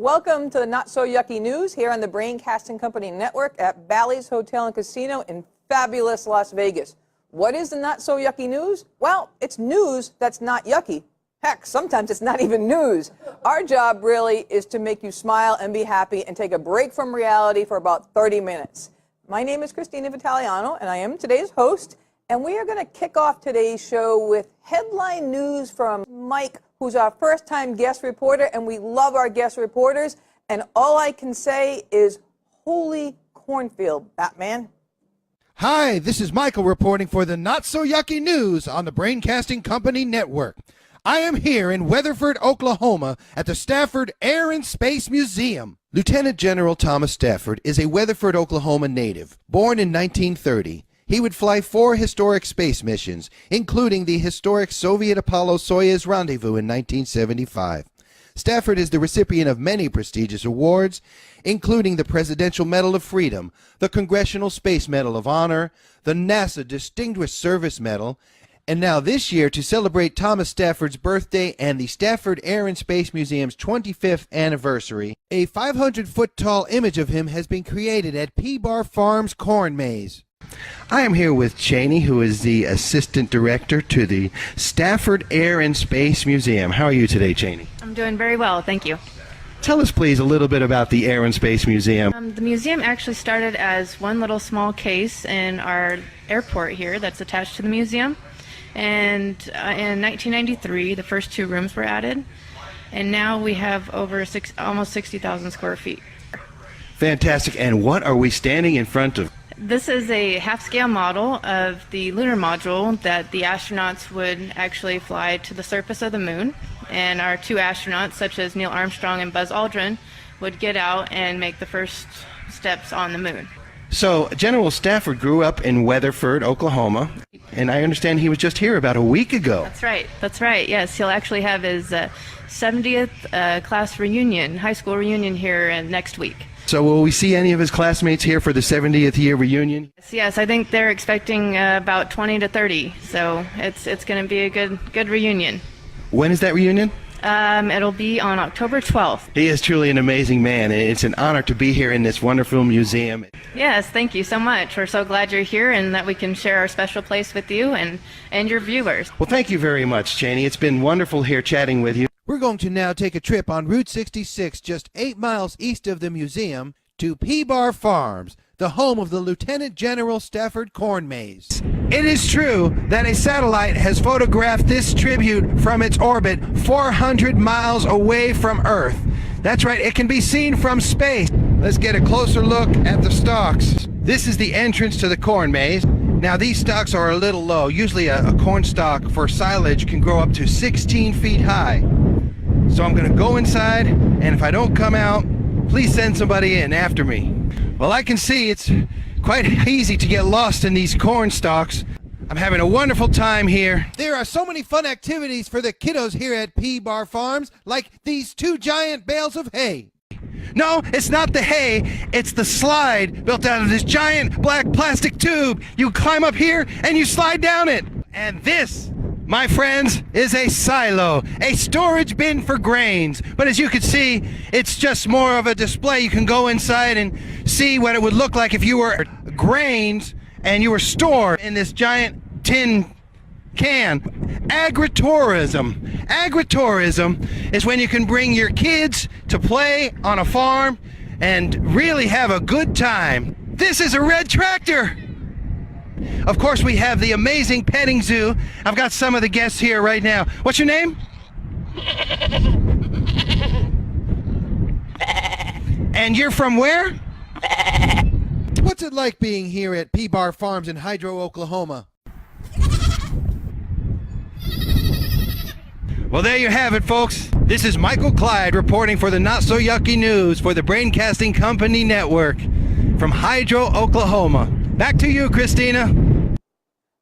Welcome to the Not So Yucky News here on the Braincasting Company Network at Bally's Hotel and Casino in fabulous Las Vegas. What is the Not So Yucky News? Well, it's news that's not yucky. Heck, sometimes it's not even news. Our job really is to make you smile and be happy and take a break from reality for about 30 minutes. My name is Christina Vitaliano, and I am today's host. And we are going to kick off today's show with headline news from Mike, who's our first-time guest reporter, and we love our guest reporters. And all I can say is, holy cornfield, Batman. Hi, this is Michael reporting for the Not So Yucky News on the Braincasting Company Network. I am here in Weatherford, Oklahoma at the Stafford Air and Space Museum. Lieutenant General Thomas Stafford is a Weatherford, Oklahoma native. Born in 1930, he would fly 4 historic space missions, including the historic Soviet Apollo-Soyuz rendezvous in 1975. Stafford is the recipient of many prestigious awards, including the Presidential Medal of Freedom, the Congressional Space Medal of Honor, the NASA Distinguished Service Medal, and now this year, to celebrate Thomas Stafford's birthday and the Stafford Air and Space Museum's 25th anniversary, a 500-foot-tall image of him has been created at P-Bar Farms Corn Maze. I am here with Cheney, who is the Assistant Director to the Stafford Air and Space Museum. How are you today, Cheney? I'm doing very well, thank you. Tell us, please, a little bit about the Air and Space Museum. The museum actually started as one little small case in our airport here that's attached to the museum. And in 1993, the first 2 rooms were added. And now we have over almost 60,000 square feet. Fantastic. And what are we standing in front of? This is a half-scale model of the lunar module that the astronauts would actually fly to the surface of the moon. And our 2 astronauts, such as Neil Armstrong and Buzz Aldrin, would get out and make the first steps on the moon. So, General Stafford grew up in Weatherford, Oklahoma, and I understand he was just here about a week ago. That's right, yes. He'll actually have his 70th class reunion, high school reunion here next week. So will we see any of his classmates here for the 70th year reunion? Yes, I think they're expecting about 20 to 30, so it's going to be a good reunion. When is that reunion? It'll be on October 12th. He is truly an amazing man, and it's an honor to be here in this wonderful museum. Yes, thank you so much. We're so glad you're here and that we can share our special place with you and your viewers. Well, thank you very much, Cheney. It's been wonderful here chatting with you. We're going to now take a trip on Route 66, just 8 miles east of the museum, to P-Bar Farms, the home of the Lieutenant General Stafford Corn Maze. It is true that a satellite has photographed this tribute from its orbit 400 miles away from Earth. That's right, it can be seen from space. Let's get a closer look at the stalks. This is the entrance to the corn maze. Now, these stalks are a little low. Usually a corn stalk for silage can grow up to 16 feet high. So I'm going to go inside, and if I don't come out, please send somebody in after me. Well, I can see it's quite easy to get lost in these corn stalks. I'm having a wonderful time here. There are so many fun activities for the kiddos here at P-Bar Farms, like these 2 giant bales of hay. No, it's not the hay, it's the slide built out of this giant black plastic tube. You climb up here and you slide down it. And this, my friends, is a silo, a storage bin for grains. But as you can see, it's just more of a display. You can go inside and see what it would look like if you were grains and you were stored in this giant tin can. Agritourism. Agritourism is when you can bring your kids to play on a farm and really have a good time. This is a red tractor. Of course, we have the amazing petting zoo. I've got some of the guests here right now. What's your name? And you're from where? What's it like being here at P-Bar Farms in Hydro, Oklahoma? Well, there you have it, folks. This is Michael Kleid reporting for the Not So Yucky News for the Braincasting Company Network from Hydro, Oklahoma. Back to you, Christina.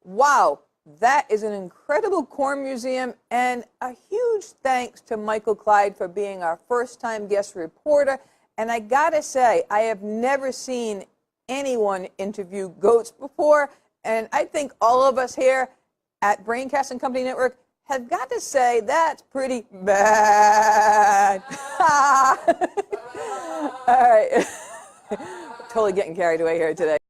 Wow, that is an incredible corn museum, and a huge thanks to Michael Kleid for being our first-time guest reporter. And I gotta say, I have never seen anyone interview goats before, and I think all of us here at Braincasting Company Network have got to say that's pretty bad. right. Totally getting carried away here today.